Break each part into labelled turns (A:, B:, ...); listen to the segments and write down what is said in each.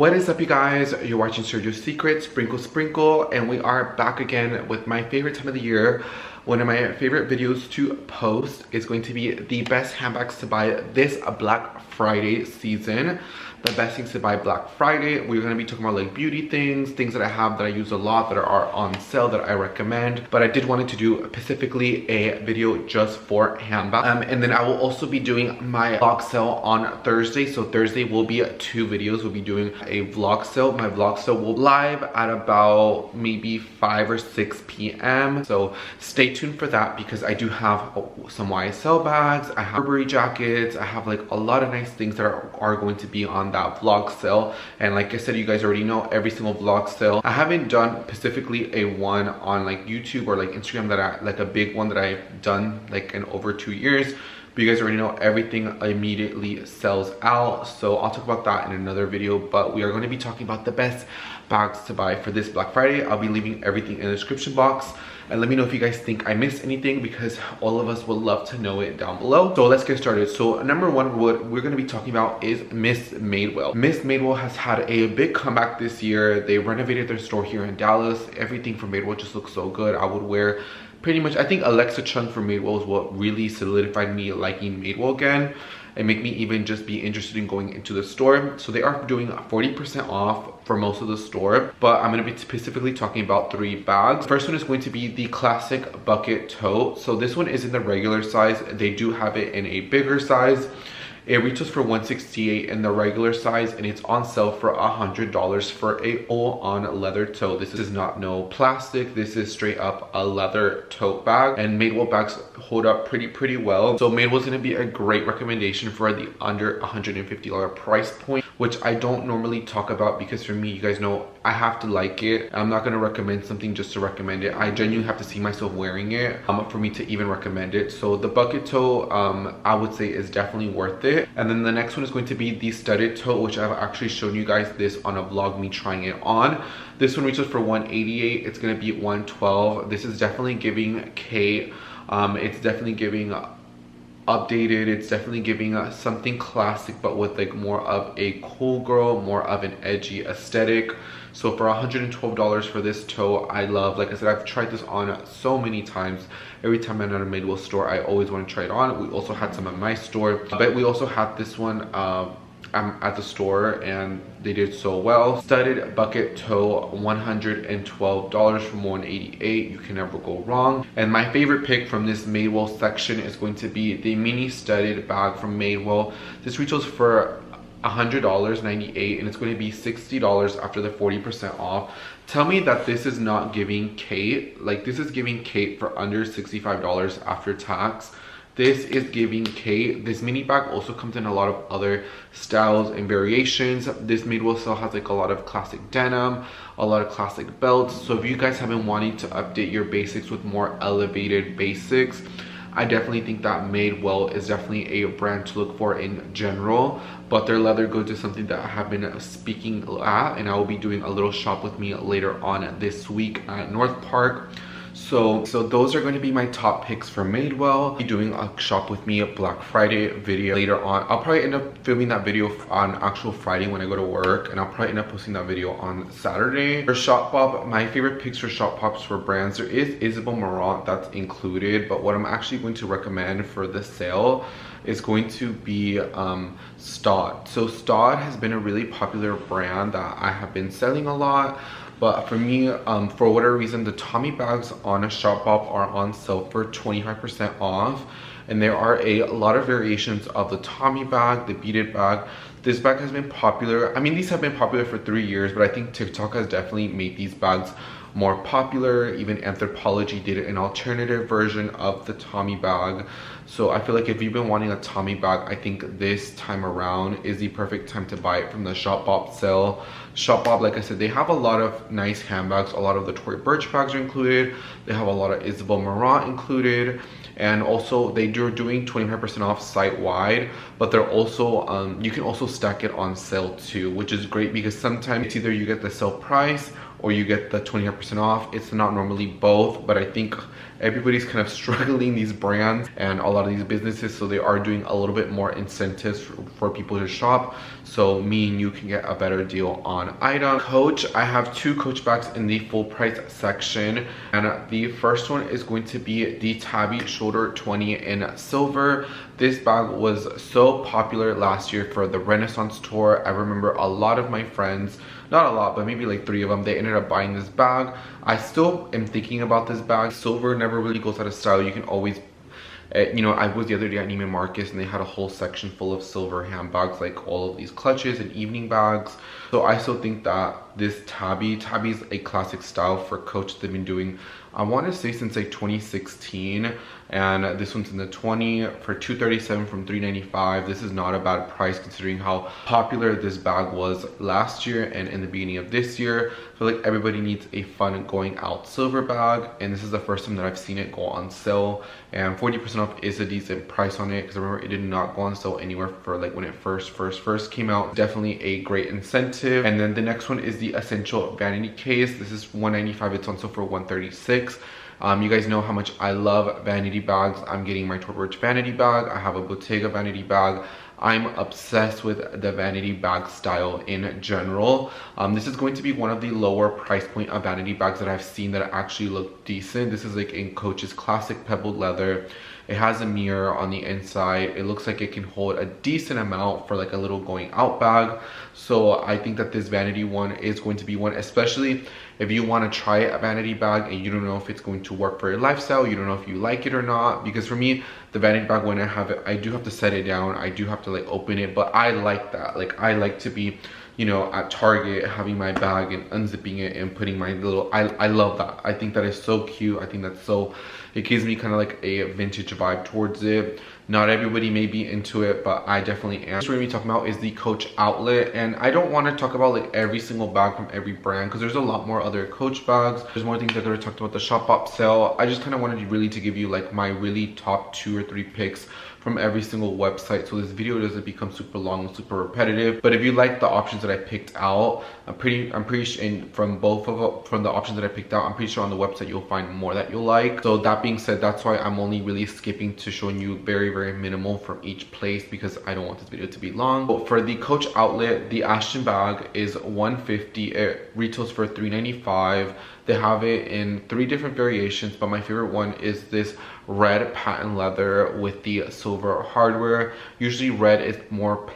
A: What is up, you guys? You're watching Sergio's Secrets, Sprinkle Sprinkle, and we are back again with my favorite time of the year. One of my favorite videos to post is going to be the best handbags to buy this Black Friday season. The best things to buy Black Friday. We're going to be talking about like beauty things that I have that I use a lot that are on sale that I recommend. But I did want to do specifically a video just for handbags. And then I will also be doing my vlog sale on Thursday. So Thursday will be 2 videos. We'll be doing a vlog sale. My vlog sale will live at about maybe 5 or 6 p.m. So stay tuned for that because I do have some YSL bags. I have Burberry jackets. I have like a lot of nice things that are going to be on that vlog sale. And like I said, you guys already know every single vlog sale. I haven't done specifically a one on like YouTube or like Instagram that I like a big one that I've done like in over 2 years. But you guys already know everything immediately sells out. So I'll talk about that in another video. But we are going to be talking about the best bags to buy for this Black Friday. I'll be leaving everything in the description box. And let me know if you guys think I missed anything because all of us would love to know it down below. So let's get started. So number one, what we're going to be talking about is Miss Madewell. Miss Madewell has had a big comeback this year. They renovated their store here in Dallas. Everything from Madewell just looks so good. I would wear pretty much, I think Alexa Chung from Madewell is what really solidified me liking Madewell again and make me even just be interested in going into the store. So they are doing 40% off for most of the store, but I'm going to be specifically talking about 3 bags. First one is going to be the classic bucket tote. So this one is in the regular size. They do have it in a bigger size. It retails for $168 in the regular size, and it's on sale for $100 for a full-on leather tote. This is not no plastic. This is straight up a leather tote bag, and Madewell bags hold up pretty well. So Madewell's gonna be a great recommendation for the under $150 price point, which I don't normally talk about because for me, you guys know, I have to like it. I'm not gonna recommend something just to recommend it. I genuinely have to see myself wearing it for me to even recommend it. So the bucket tote, I would say is definitely worth it. And then the next one is going to be the studded tote, which I've actually shown you guys this on a vlog, me trying it on. This one reaches for $188. It's gonna be $112. This is definitely giving Kate. It's definitely giving updated. It's definitely giving something classic, but with like more of a cool girl, more of an edgy aesthetic. So for $112 for this tote, I love, like I said, I've tried this on so many times. Every time I'm at a Madewell store, I always want to try it on. We also had some at my store, but we also had this one at the store and they did so well. Studded bucket toe, $112 from $188. You can never go wrong. And my favorite pick from this Madewell section is going to be the mini studded bag from Madewell. This retails for $100.98 and it's going to be $60 after the 40% off. Tell me that this is not giving Kate, like this is giving Kate for under $65 after tax. This is giving Kate. This mini bag also comes in a lot of other styles and variations. This Madewell still has like a lot of classic denim, a lot of classic belts. So if you guys have been wanting to update your basics with more elevated basics, I definitely think that Madewell is definitely a brand to look for in general, but their leather goods is something that I have been speaking at, and I will be doing a little shop with me later on this week at North Park. So those are going to be my top picks for Madewell. I'll be doing a shop with me Black Friday video later on. I'll probably end up filming that video on actual Friday when I go to work, and I'll probably end up posting that video on Saturday. For Shopbop, my favorite picks for Shopbops for brands, there is Isabel Marant that's included, but what I'm actually going to recommend for the sale is going to be STAUD. So STAUD has been a really popular brand that I have been selling a lot. But for me, for whatever reason, the Tommy bags on a Shopbop are on sale for 25% off. And there are a lot of variations of the Tommy bag, the beaded bag. This bag has been popular. I mean, these have been popular for 3 years, but I think TikTok has definitely made these bags more popular. Even Anthropologie did an alternative version of the Tommy bag. So I feel like if you've been wanting a Tommy bag, I think this time around is the perfect time to buy it from the Shopbop sale. Shopbop, like I said, they have a lot of nice handbags. A lot of the Tory Burch bags are included. They have a lot of Isabel Marant included. And also they're doing 25% off site-wide, but they're also, you can also stack it on sale too, which is great because sometimes it's either you get the sale price or you get the 25% off. It's not normally both, but I think everybody's kind of struggling, these brands and a lot of these businesses, so they are doing a little bit more incentives for people to shop, so me and you can get a better deal on items. Coach, I have 2 Coach bags in the full price section, and the first one is going to be the Tabby Shoulder 20 in silver. This bag was so popular last year for the Renaissance tour. I remember a lot of my friends, not a lot, but maybe like 3 of them, they ended up buying this bag. I still am thinking about this bag. Silver never really goes out of style. You can always, you know, I was the other day at Neiman Marcus and they had a whole section full of silver handbags, like all of these clutches and evening bags. So I still think that this Tabby's a classic style for Coach. They've been doing, I want to say, since like 2016, and this one's in the 20 for $237 from $395. This is not a bad price considering how popular this bag was last year and in the beginning of this year. I feel like everybody needs a fun going out silver bag, and this is the first time that I've seen it go on sale, and 40% off is a decent price on it, because I remember it did not go on sale anywhere for like when it first came out. Definitely a great incentive. And then the next one is the Essential Vanity Case. This is $195. It's on sale for $136. You guys know how much I love vanity bags. I'm getting my Tortwich vanity bag. I have a Bottega vanity bag. I'm obsessed with the vanity bag style in general. This is going to be one of the lower price point of vanity bags that I've seen that actually look decent. This is like in Coach's classic pebbled leather. It has a mirror on the inside. It looks like it can hold a decent amount for like a little going out bag. So I think that this vanity one is going to be one, especially if you want to try a vanity bag and you don't know if it's going to work for your lifestyle, you don't know if you like it or not. Because for me, the vanity bag, when I have it, I do have to set it down. I do have to like open it, but I like that. Like I like to be, you know, at Target having my bag and unzipping it and putting my little, I love that. I think that is so cute. I think that's so, it gives me kind of like a vintage vibe towards it. Not everybody may be into it, but I definitely am. What we're gonna be talking about is the Coach outlet, and I don't want to talk about like every single bag from every brand because there's a lot more other Coach bags. There's more things that I talked about the Shopbop sale. I just kind of wanted really to give you like my really top 2 or 3 picks from every single website, so this video doesn't become super long and super repetitive. But if you like the options that I picked out, I'm pretty sure, and from the options that I picked out, I'm pretty sure on the website you'll find more that you'll like. So that being said, that's why I'm only really skipping to showing you very minimal from each place because I don't want this video to be long. But for the Coach outlet, the Ashton bag is $150. It retails for $395. They have it in 3 different variations, but my favorite one is this red patent leather with the silver hardware. Usually red is more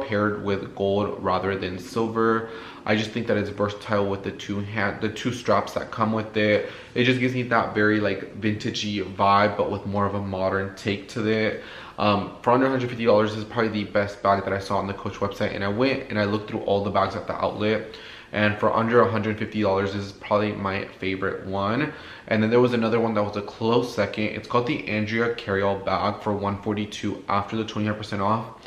A: paired with gold rather than silver. I just think that it's versatile with the two straps that come with it. It just gives me that very like vintagey vibe, but with more of a modern take to it. For under $150, this is probably the best bag that I saw on the Coach website, and I went and I looked through all the bags at the outlet, and for under $150, this is probably my favorite one. And then there was another one that was a close second. It's called the ANDRA carry-all bag for $142 after the 25% off.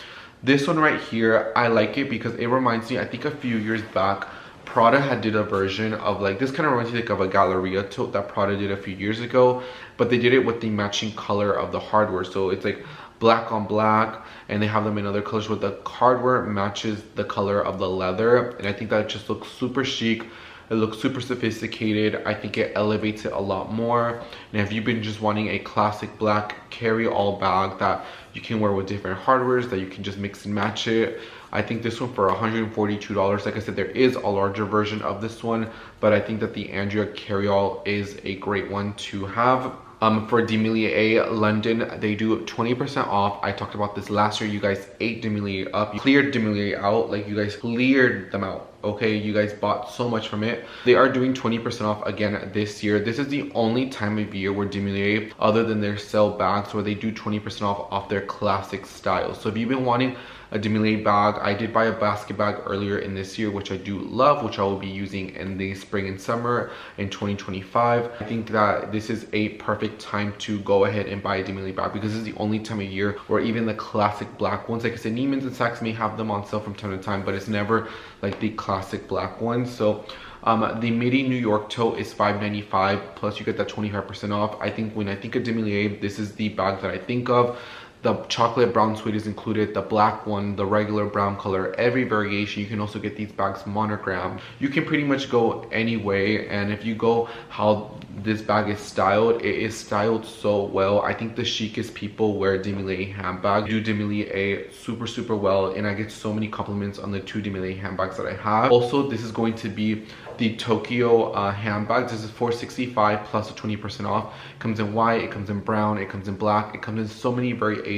A: This one right here, I like it because it reminds me, I think a few years back, Prada had did a version of like, this kind of reminds me like of a Galleria tote that Prada did a few years ago, but they did it with the matching color of the hardware. So it's like black on black, and they have them in other colors where the hardware matches the color of the leather, and I think that it just looks super chic. It looks super sophisticated. I think it elevates it a lot more. And if you've been just wanting a classic black carry-all bag that you can wear with different hardwares, that you can just mix and match it, I think this one for $142. Like I said, there is a larger version of this one, but I think that the ANDRA carry-all is a great one to have. For DeMellier London, they do 20% off. I talked about this last year. You guys ate DeMellier up. You cleared DeMellier out. Like, you guys cleared them out. Okay, you guys bought so much from it. They are doing 20% off again this year. This is the only time of year where DeMellier, other than their sale bags, where they do 20% off their classic styles. So if you've been wanting a DeMellier bag, I did buy a basket bag earlier in this year, which I do love, which I will be using in the spring and summer in 2025. I think that this is a perfect time to go ahead and buy a DeMellier bag because this is the only time of year where even the classic black ones, like I said, Neiman's and Saks may have them on sale from time to time, but it's never like the classic black ones. So the Midi New York tote is $595, plus you get that 25% off. I think when I think of DeMellier, this is the bag that I think of. The chocolate brown suede is included, the black one, the regular brown color, every variation. You can also get these bags monogrammed. You can pretty much go any way, and if you go how this bag is styled, it is styled so well. I think the chicest people wear DeMellier handbags. Do DeMellier super well, and I get so many compliments on the 2 DeMellier handbags that I have. Also, this is going to be the Tokyo handbag. This is $465 plus a 20% off. It comes in white, it comes in brown, it comes in black, it comes in so many variations.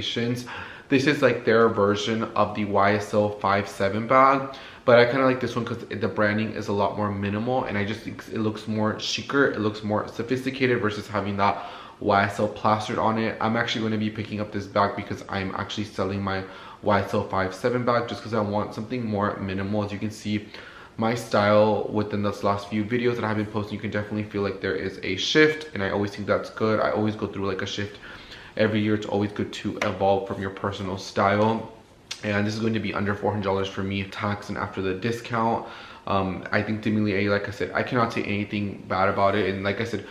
A: This is like their version of the YSL 5'7" bag, but I kind of like this one because the branding is a lot more minimal, and I just think it looks more chicer, it looks more sophisticated versus having that YSL plastered on it. I'm actually going to be picking up this bag because I'm actually selling my YSL 5'7" bag just because I want something more minimal. As you can see, my style within this last few videos that I've been posting, you can definitely feel like there is a shift, and I always think that's good. I always go through like a shift every year. It's always good to evolve from your personal style, and this is going to be under $400 for me, tax and after the discount. I think DeMellier, like I said, I cannot say anything bad about it, and like I said,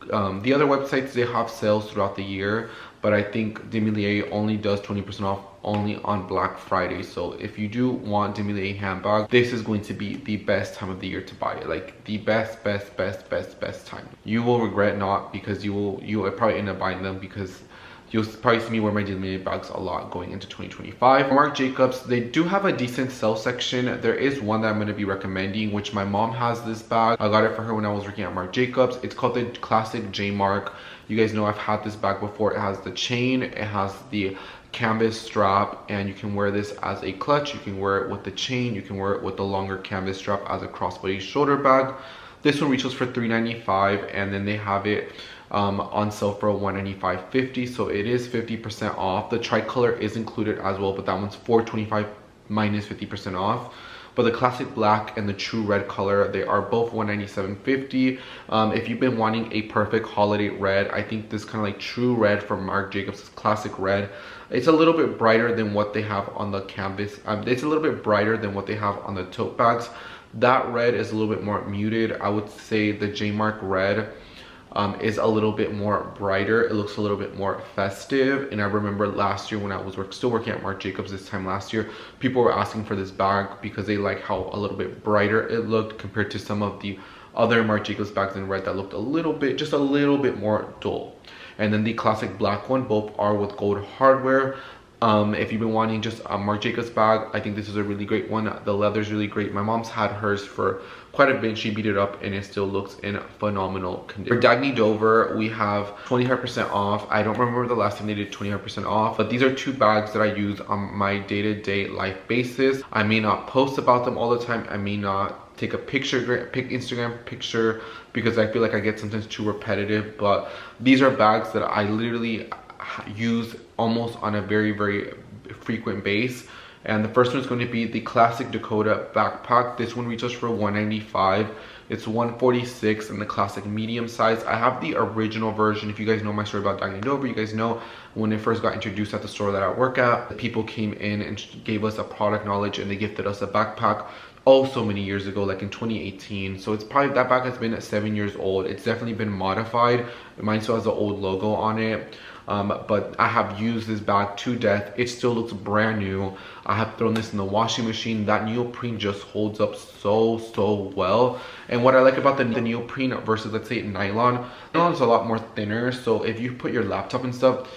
A: the other websites, they have sales throughout the year, but I think DeMellier only does 20% off only on Black Friday. So if you do want DeMellier handbag, this is going to be the best time of the year to buy it. Like the best time. You will regret not, because you will probably end up buying them, because you'll probably see me wear my DeMellier bags a lot going into 2025. Marc Jacobs, they do have a decent sale section. There is one that I'm going to be recommending, which my mom has this bag. I got it for her when I was working at Marc Jacobs. It's called the classic JMARC. You guys know I've had this bag before. It has the chain, it has the canvas strap, and you can wear this as a clutch. You can wear it with the chain, you can wear it with the longer canvas strap as a crossbody shoulder bag. This one retails for $395, and then they have it on sale for $195.50, so it is 50% off. The tricolor is included as well, but that one's $425 minus 50% off. But the classic black and the true red color, they are both $197.50. If you've been wanting a perfect holiday red, I think this kind of like true red from Marc Jacobs is classic red. It's a little bit brighter than what they have on the canvas. It's a little bit brighter than what they have on the tote bags. That red is a little bit more muted. I would say the JMARC red is a little bit more brighter. It looks a little bit more festive. And I remember last year when I was still working at Marc Jacobs this time last year, people were asking for this bag because they like how a little bit brighter it looked compared to some of the other Marc Jacobs bags in red that looked a little bit, just a little bit more dull. And then the classic black one, both are with gold hardware. If you've been wanting just a Marc Jacobs bag, I think this is a really great one. The leather is really great. My mom's had hers for quite a bit. She beat it up and it still looks in phenomenal condition. For Dagne Dover, we have 25% off. I don't remember the last time they did 25% off, but these are 2 bags that I use on my day-to-day life basis. I may not post about them all the time. I may not take a Instagram picture because I feel like I get sometimes too repetitive, but these are bags that I literally use almost on a very frequent base. And the first one is going to be the classic DAKOTA backpack. This one retails for $195. It's $146 in the classic medium size. I have the original version. If you guys know my story about Dagne Dover, you guys know when it first got introduced at the store that I work at, people came in and gave us a product knowledge and they gifted us a backpack so many years ago, like in 2018. So it's probably, that bag has been 7 years old. It's definitely been modified. Mine still has the old logo on it. But I have used this bag to death. It still looks brand new. I have thrown this in the washing machine. That neoprene just holds up so well. And what I like about the neoprene versus, let's say, nylon is a lot more thinner. So if you put your laptop and stuff,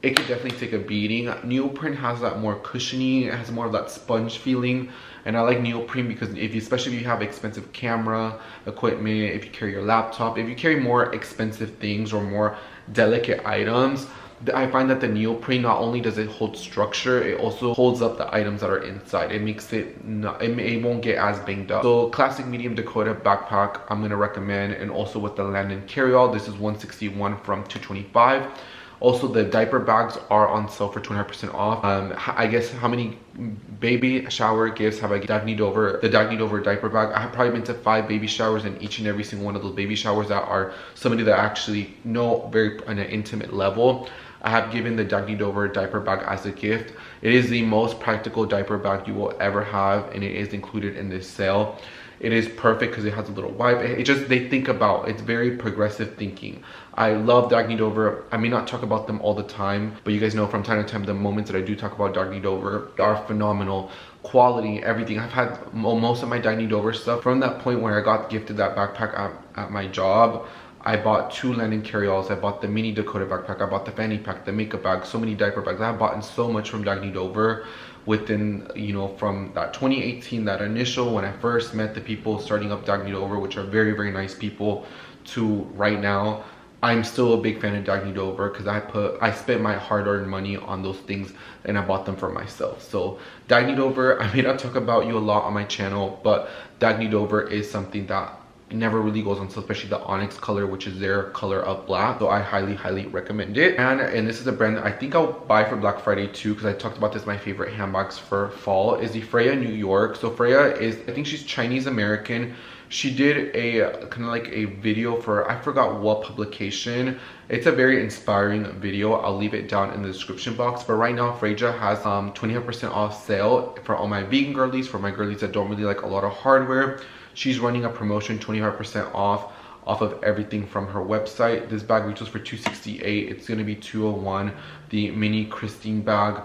A: it could definitely take a beating. Neoprene has that more cushiony, it has more of that sponge feeling. And I like neoprene because especially if you have expensive camera equipment, if you carry your laptop, if you carry more expensive things or more delicate items, I find that the neoprene, not only does it hold structure, it also holds up the items that are inside. It makes it won't get as banged up. So classic medium DAKOTA backpack, I'm gonna recommend. And also with the LANDDON carryall, this is $161 from $225. Also, the diaper bags are on sale for 25% off. I guess how many baby shower gifts have I given Dagne Dover? The Dagne Dover diaper bag. I have probably been to 5 baby showers, and each and every single one of those baby showers that are somebody that I actually know very on an intimate level, I have given the Dagne Dover diaper bag as a gift. It is the most practical diaper bag you will ever have, and it is included in this sale. It is perfect because it has a little wipe. It just, they think about, it's very progressive thinking. I love Dagne Dover. I may not talk about them all the time, but you guys know from time to time the moments that I do talk about Dagne Dover are phenomenal. Quality, everything. I've had most of my Dagne Dover stuff from that point where I got gifted that backpack at my job. I bought 2 LANDDON carryalls. I bought the mini DAKOTA backpack. I bought the fanny pack, the makeup bag, so many diaper bags. I've bought so much from Dagne Dover within, you know, from that 2018, that initial when I first met the people starting up Dagne Dover, which are very, very nice people, to right now. I'm still a big fan of Dagne Dover because I spent my hard-earned money on those things and I bought them for myself. So Dagne Dover, I may not talk about you a lot on my channel, but Dagne Dover is something that never really goes on, so especially the onyx color, which is their color of black. So I highly recommend it. And this is a brand that I think I'll buy for Black Friday too, because I talked about this. My favorite handbags for fall is the Freya New York. So Freya is, I think she's Chinese American. She did a kind of like a video for, I forgot what publication. It's a very inspiring video. I'll leave it down in the description box. But right now FREJA has 25% off sale for all my vegan girlies, for my girlies that don't really like a lot of hardware. She's running a promotion, 25% off of everything from her website. This bag retails for $268. It's gonna be $201. The mini Christine bag.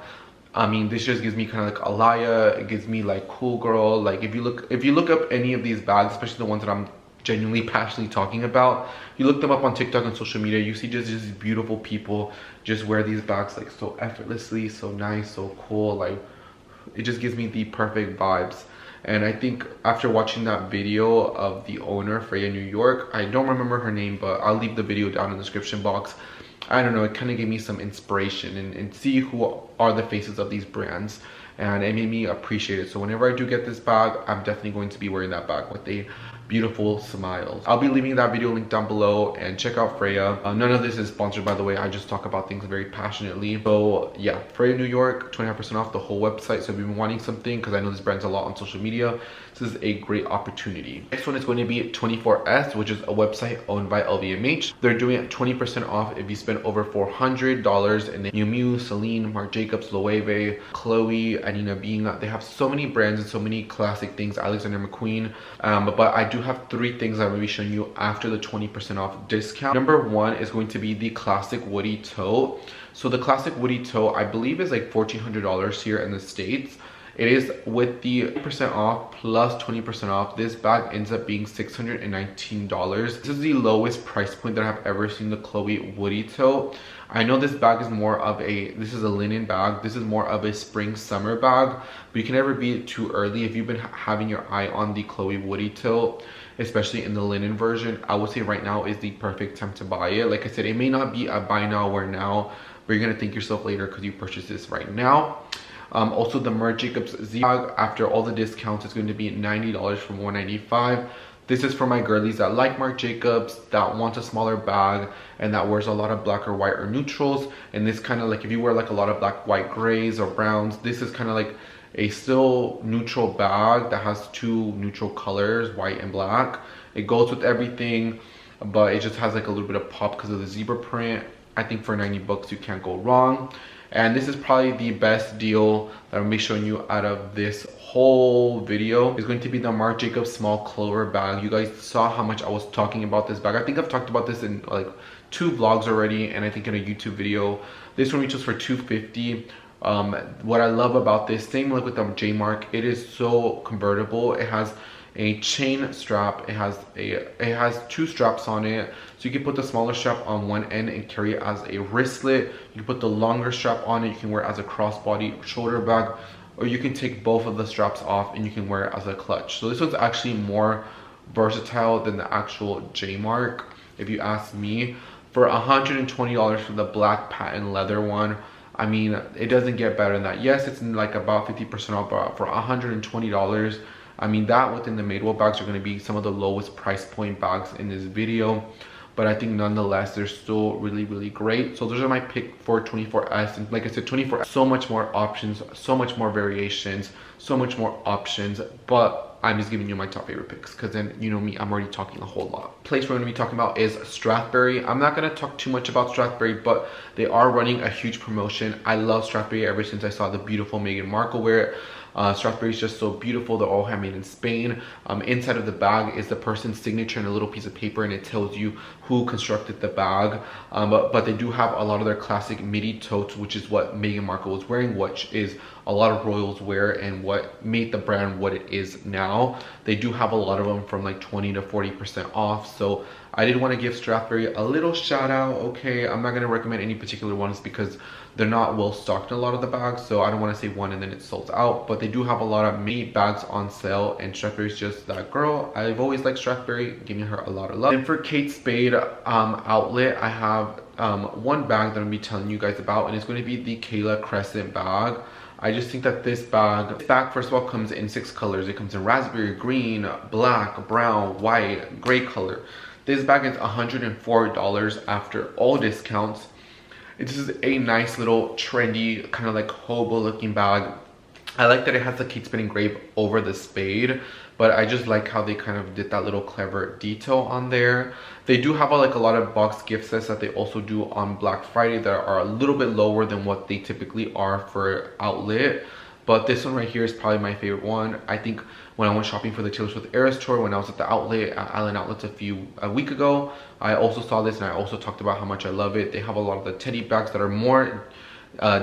A: I mean, this just gives me kind of like Alaya. It gives me like cool girl. Like if you look up any of these bags, especially the ones that I'm genuinely passionately talking about, you look them up on TikTok and social media, you see just these beautiful people just wear these bags like so effortlessly, so nice, so cool. Like it just gives me the perfect vibes. And I think after watching that video of the owner, Freya New York, I don't remember her name, but I'll leave the video down in the description box. I don't know, it kind of gave me some inspiration and see who are the faces of these brands, and it made me appreciate it. So whenever I do get this bag, I'm definitely going to be wearing that bag with a beautiful smile. I'll be leaving that video link down below, and check out Freya. None of this is sponsored, by the way. I just talk about things very passionately. So yeah, Freya New York, 25% off the whole website. So if you've been wanting something, because I know this brand's a lot on social media, this is a great opportunity. Next one is going to be 24S, which is a website owned by LVMH. They're doing 20% off if you spend over $400 in Miu Miu, Celine, Marc Jacobs, Loewe, Chloe, Anina Being. They have so many brands and so many classic things, Alexander McQueen. But I do have 3 things I'm going to be showing you after the 20% off discount. Number 1 is going to be the classic Woody tote. So the classic Woody tote, I believe, is like $1,400 here in the States. It is with the % off plus 20% off. This bag ends up being $619. This is the lowest price point that I've ever seen the Chloe Woody tote. I know this bag is more of this is a linen bag. This is more of a spring summer bag, but you can never be too early. If you've been having your eye on the Chloe Woody tote, especially in the linen version, I would say right now is the perfect time to buy it. Like I said, it may not be a buy now, wear now, but you're gonna thank yourself later because you purchased this right now. Also the Marc Jacobs Z bag, after all the discounts, it's going to be $90 from $195. This is for my girlies that like Marc Jacobs, that want a smaller bag, and that wears a lot of black or white or neutrals. And this kind of like, if you wear like a lot of black, white, grays or browns, this is kind of like a still neutral bag that has 2 neutral colors, white and black. It goes with everything, but it just has like a little bit of pop because of the zebra print. I think for 90 bucks you can't go wrong. And this is probably the best deal that I'm gonna be showing you out of this whole video. It's going to be the Marc Jacobs small clover bag. You guys saw how much I was talking about this bag. I think I've talked about this in like 2 vlogs already, and I think in a YouTube video. This one retails for $250. What I love about this, same like with the JMARC, it is so convertible. It has a chain strap. It has 2 straps on it, so you can put the smaller strap on one end and carry it as a wristlet. You can put the longer strap on it, you can wear it as a crossbody shoulder bag, or you can take both of the straps off and you can wear it as a clutch. So this one's actually more versatile than the actual JMARC, if you ask me. For $120 for the black patent leather one, I mean, it doesn't get better than that. Yes, it's like about 50% off, but for $120, I mean, that within the Madewell bags are going to be some of the lowest price point bags in this video. But I think nonetheless, they're still really great. So those are my pick for 24S. And like I said, 24S, so much more options, so much more variations, so much more options. But I'm just giving you my top favorite picks, because then you know me, I'm already talking a whole lot. Place we're going to be talking about is Strathberry. I'm not going to talk too much about Strathberry, but they are running a huge promotion. I love Strathberry ever since I saw the beautiful Meghan Markle wear it. Strathberry is just so beautiful. They're all handmade in Spain. Inside of the bag is the person's signature and a little piece of paper, and it tells you who constructed the bag. But they do have a lot of their classic midi totes, which is what Meghan Markle was wearing, which is a lot of royals wear and what made the brand what it is now. They do have a lot of them from like 20 to 40% off. So I did want to give Strathberry a little shout out. Okay, I'm not going to recommend any particular ones because they're not well stocked in a lot of the bags, so I don't want to say one and then it sold out. But they do have a lot of mini bags on sale, and Strathberry's just that girl. I've always liked Strathberry, giving her a lot of love. And for Kate Spade outlet, I have one bag that I'm going to be telling you guys about, and it's going to be the KAYLA CRESCENT bag. I just think that this bag first of all comes in 6 colors. It comes in raspberry, green, black, brown, white, gray color. This bag is $104 after all discounts. This is a nice little trendy kind of like hobo looking bag. I like that it has the Kate Spade engraved over the Spade, but I just like how they kind of did that little clever detail on there. They do have like a lot of box gift sets that they also do on Black Friday that are a little bit lower than what they typically are for outlet. But this one right here is probably my favorite one. I think when I went shopping for the Taylor Swift Eras tour, when I was at the outlet, at Island Outlets a week ago, I also saw this and I also talked about how much I love it. They have a lot of the teddy bags that are more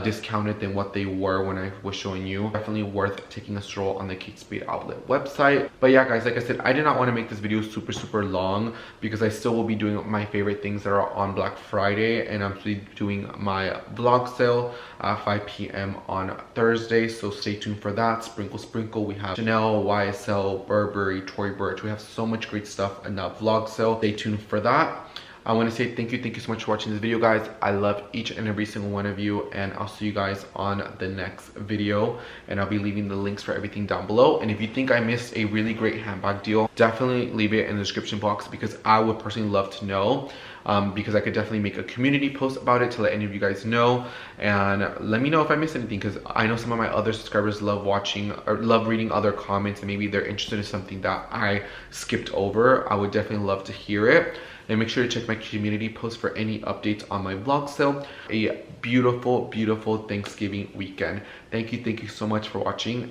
A: discounted than what they were when I was showing you. Definitely worth taking a stroll on the Kate Spade outlet website. But yeah guys, like I said, I did not want to make this video super long because I still will be doing my favorite things that are on Black Friday, and I'm still doing my vlog sale at 5 p.m. on Thursday, so stay tuned for that. Sprinkle, we have Chanel, YSL, Burberry, Tory Burch. We have so much great stuff in that vlog sale. Stay tuned for that. I want to say thank you so much for watching this video, guys. I love each and every single one of you, and I'll see you guys on the next video, and I'll be leaving the links for everything down below. And if you think I missed a really great handbag deal, definitely leave it in the description box, because I would personally love to know, because I could definitely make a community post about it to let any of you guys know, and let me know if I missed anything, because I know some of my other subscribers love watching or love reading other comments, and maybe they're interested in something that I skipped over. I would definitely love to hear it. And make sure to check my community post for any updates on my vlog sale. A beautiful Thanksgiving weekend. Thank you so much for watching.